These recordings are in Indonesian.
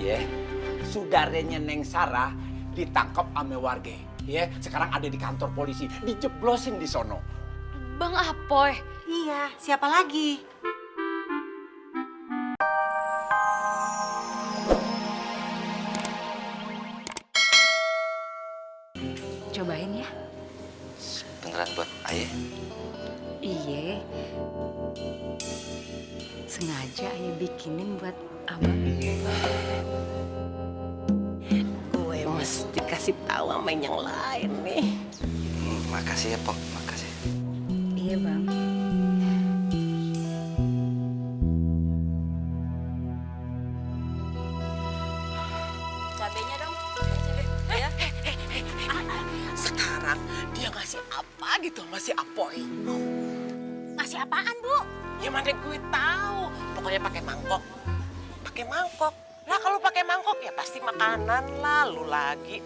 ya, saudaranya Neng Sarah ditangkap sama warga. Ya, sekarang ada di kantor polisi, dijeblosin di sono. Bang Apoy. Iya, siapa lagi? Cobain ya. Beneran buat ayah? Iya. Sengaja ayah bikinin buat abang. Gue mesti kasih tahu sama yang lain nih. Makasih ya, Pok. Makasih. Iya, Bang. Cabenya dong. Ya. Sekarang dia ngasih apa gitu sama si Apoy? Ngasih apaan, Bu? Ya mana gue tahu. Pokoknya pakai mangkok. Pakai mangkok. Lah kalau pakai mangkok ya pasti makanan lalu lagi.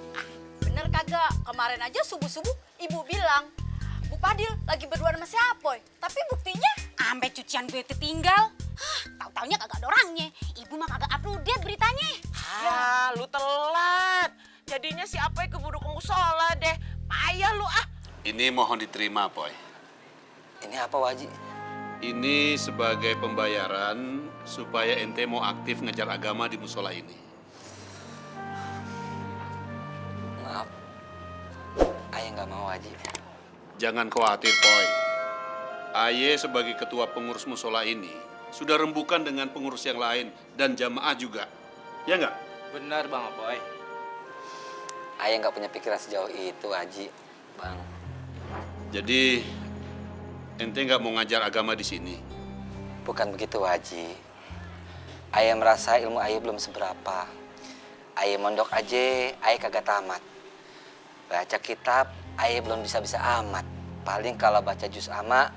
Bener kagak? Kemarin aja subuh-subuh ibu bilang, Bu Padil lagi berdua sama si Apoy. Tapi buktinya ampe cucian gue ketinggal. Tahu-taunya kagak ada orangnya. Ibu mah kagak update beritanya. Lu telat. Jadinya si Apoy keburu ke musola deh. Payah lu ah. Ini mohon diterima, Poy. Ini apa, Waji? Ini sebagai pembayaran supaya ente mau aktif ngejar agama di musola ini. Maaf. Ayah nggak mau, Waji. Jangan khawatir, Poy. Aye sebagai ketua pengurus musola ini sudah rembukan dengan pengurus yang lain dan jamaah juga. Ya nggak? Benar Bang Apoy. Ayah nggak punya pikiran sejauh itu, Waji. Bang. Jadi ente nggak mau ngajar agama di sini? Bukan begitu, Waji. Ayah merasa ilmu ayah belum seberapa. Ayah mondok aja, ayah kagak tamat. Baca kitab, ayah belum bisa-bisa amat. Paling kalau baca juz ama,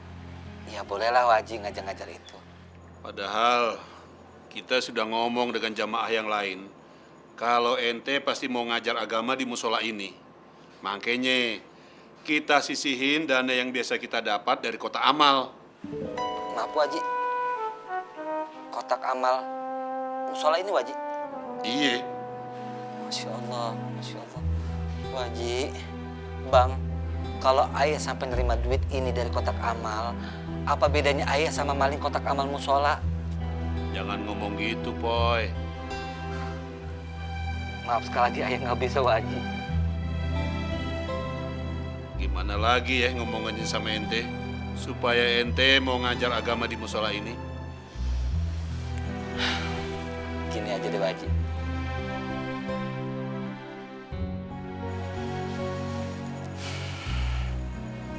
ya bolehlah Waji ngajar-ngajar itu. Padahal kita sudah ngomong dengan jamaah yang lain. Kalau ente pasti mau ngajar agama di musola ini. Makanya kita sisihin dana yang biasa kita dapat dari kotak amal. Maaf, Waji. Kotak amal musola ini, Waji? Iya. Masya Allah, Masya Allah. Waji, Bang, kalau ayah sampai nerima duit ini dari kotak amal, apa bedanya ayah sama maling kotak amal musola? Jangan ngomong gitu, Poy. Maaf sekali lagi, ayah nggak bisa, Waji. Gimana lagi ya ngomongannya sama ente? Supaya ente mau ngajar agama di musola ini? Gini aja deh, Waji.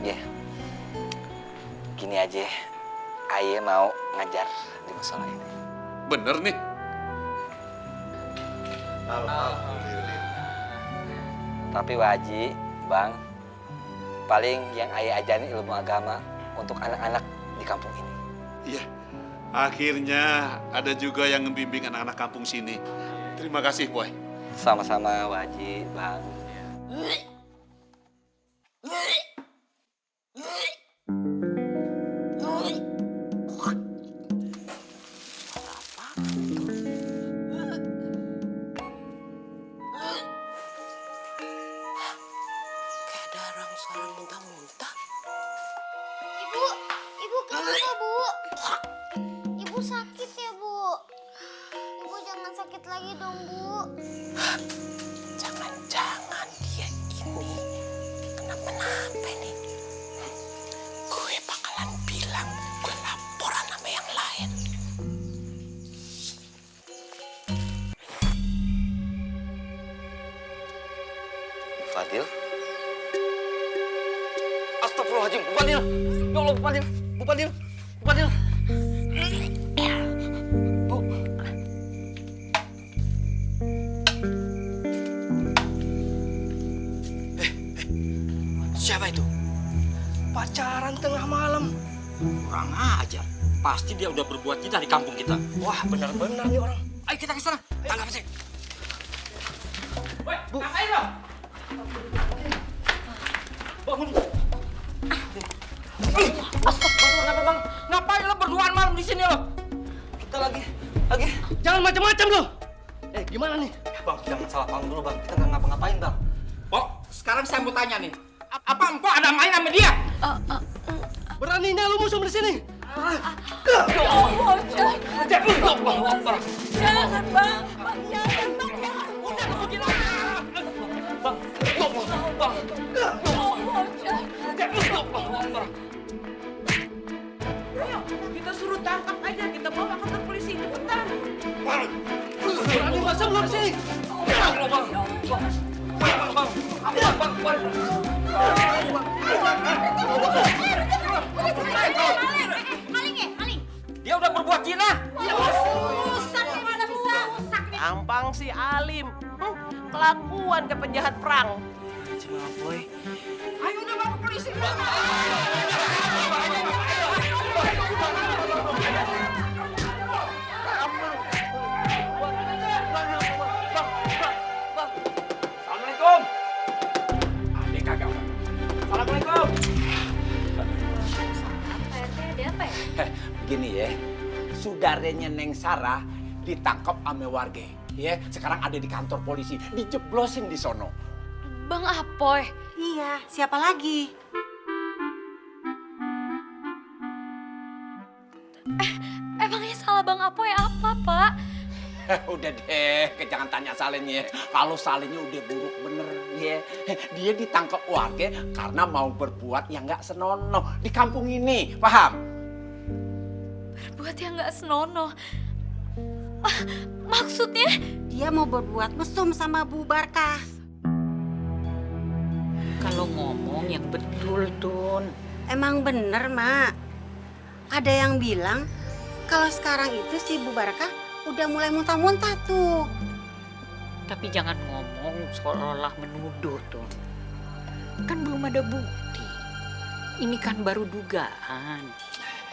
Ya, gini aja. Ayah mau ngajar di musola ini. Bener nih. Tapi Waji, Bang, paling yang ayah ajarin ilmu agama untuk anak-anak di kampung ini. Iya. Akhirnya ada juga yang ngebimbing anak-anak kampung sini. Terima kasih, Poy. Sama-sama, Waji, Bang. Kayak ada orang suara muntah-muntah. Ibu kenapa, Bu? Ibu sakit ya, Bu? Ibu jangan sakit lagi dong, Bu. Jangan-jangan dia ini kenapa-napa nih. Gue bakalan bilang gue laporan sama yang lain. Fadil? Astagfirullahaladzim, Bu Fadil! Ya Allah, Bu Fadil! Bu Fadil! Bu Fadil! Bu! Siapa itu? Pacaran tengah malam. Kurang ajar. Pasti dia udah berbuat kita di kampung kita. Wah, benar-benar nih orang. Ayo kita ke sana. Tangkap sih. Woi, Bu. ngapain lo? Bangun. Kenapa bang? Ngapain lo berduaan malam di sini lo? Kita lagi. Jangan macam-macam lo. Gimana nih? Bang, jangan salah paham dulu bang. Kita nggak ngapa-ngapain bang. Pok, sekarang saya mau tanya nih. Apa empok ada main sama dia? Beraninya lu musuh di sini. Jangan bang, jangan bang. Udah lu gila. Bang, bang. Ayo, kita suruh tangkap aja, kita bawa ke kantor polisi cepetan. Berani masa lu di sini? Maling. Dia udah berbuat zina. Rusak ya mana bisa rusak nih. Gampang si Alim. Kelakuan ke penjahat perang. Cuma boy. Ayo udah bawa ke polisi. Assalamualaikum. Ada kagak? Assalamualaikum. Ada apa ya? Begini ya, saudaranya Neng Sarah ditangkap sama warga. Ya, sekarang ada di kantor polisi, dijeblosin di sono. Bang Apoy. Iya, siapa lagi? Emangnya salah Bang Apoy apa, Pak? Udah deh, jangan tanya Salennya. Kalau Salennya udah buruk bener ya. Dia ditangkap warga karena mau berbuat yang nggak senonoh di kampung ini, paham? Berbuat yang nggak senonoh. Maksudnya? Dia mau berbuat mesum sama Bu Barkah. Kalau ngomong yang betul, Tun. Emang bener, Mak. Ada yang bilang kalau sekarang itu si Bu Barkah udah mulai muntah-muntah tuh. Tapi jangan ngomong seolah-olah menuduh, Tun. Kan belum ada bukti. Ini kan baru dugaan.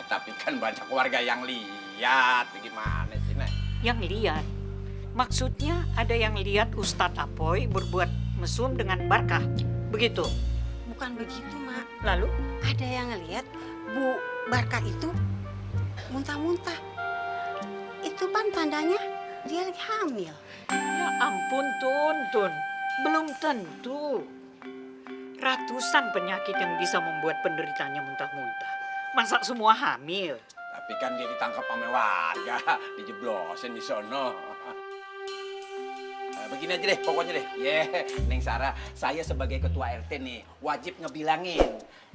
Tapi kan banyak warga yang lihat. Gimana sih, Nek? Yang lihat. Maksudnya ada yang lihat Ustadz Apoy berbuat mesum dengan Barkah. Begitu. Bukan begitu, Mak. Lalu? Ada yang ngeliat Bu Barkah itu muntah-muntah. Itu kan tandanya dia lagi hamil. Ya ampun, Tun. Belum tentu. Ratusan penyakit yang bisa membuat penderitanya muntah-muntah. Masa semua hamil? Tapi kan dia ditangkap sama warga, dijeblosin di sono. Begini aja deh, pokoknya deh. Neng Sarah, saya sebagai ketua RT nih, wajib ngebilangin.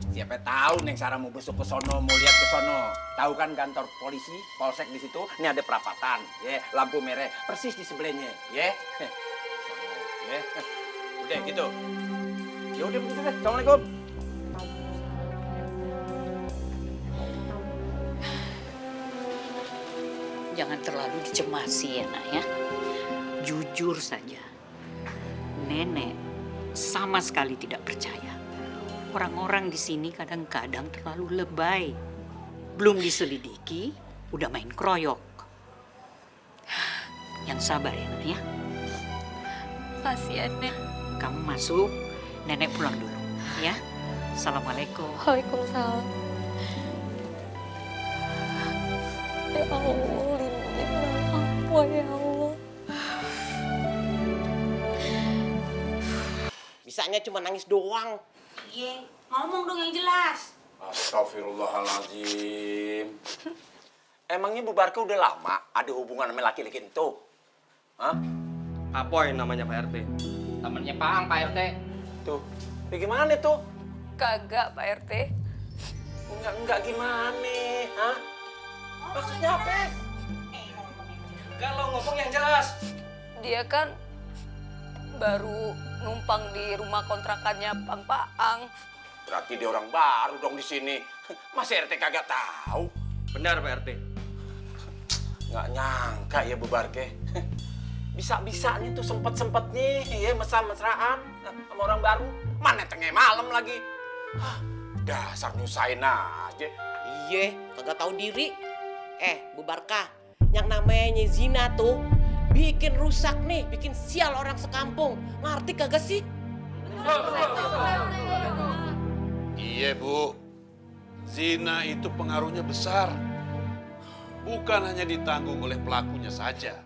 Siapa tahu Neng Sarah mau besok ke sono, mau lihat ke sono. Tahu kan kantor polisi, polsek di situ, ini ada perapatan, lampu merah persis di sebelahnya, Udah gitu. Ya udah begitu deh. Assalamualaikum. Jangan terlalu dicemasi ya, Nak ya. Jujur saja, Nenek sama sekali tidak percaya. Orang-orang di sini kadang-kadang terlalu lebay. Belum diselidiki, udah main kroyok. Yang sabar ya, Nak ya. Kasihan, Nek. Kamu masuk, Nenek pulang dulu ya. Assalamualaikum. Waalaikumsalam. Ya Allah, lindungi Bang Apoy ya Allah. Bisanya cuma nangis doang. Iya, ngomong dong yang jelas. Astagfirullahaladzim. Emangnya Bu Barkah udah lama ada hubungan sama laki-laki itu? Hah? Apoy namanya Pak RT. Temennya Paang, Pak RT. Tuh, gimana tuh? Kagak, Pak RT. Enggak gimana? Hah? Maksudnya apa? Kalau ngomong yang jelas. Dia kan baru numpang di rumah kontrakannya Bang Paang. Berarti dia orang baru dong di sini. Mas RT kagak tahu. Benar Pak RT. Nggak nyangka ya Bu Barkah. Bisa-bisanya tuh sempet-sempetnya ya mesra-mesraan sama orang baru. Mana tengah malam lagi. Dasar nyusahin aja. Iya, kagak tahu diri. Bu Barkah, yang namanya zina tuh bikin rusak nih, bikin sial orang sekampung. Ngerti kagak sih? Iya, Bu. Zina itu pengaruhnya besar. Bukan hanya ditanggung oleh pelakunya saja,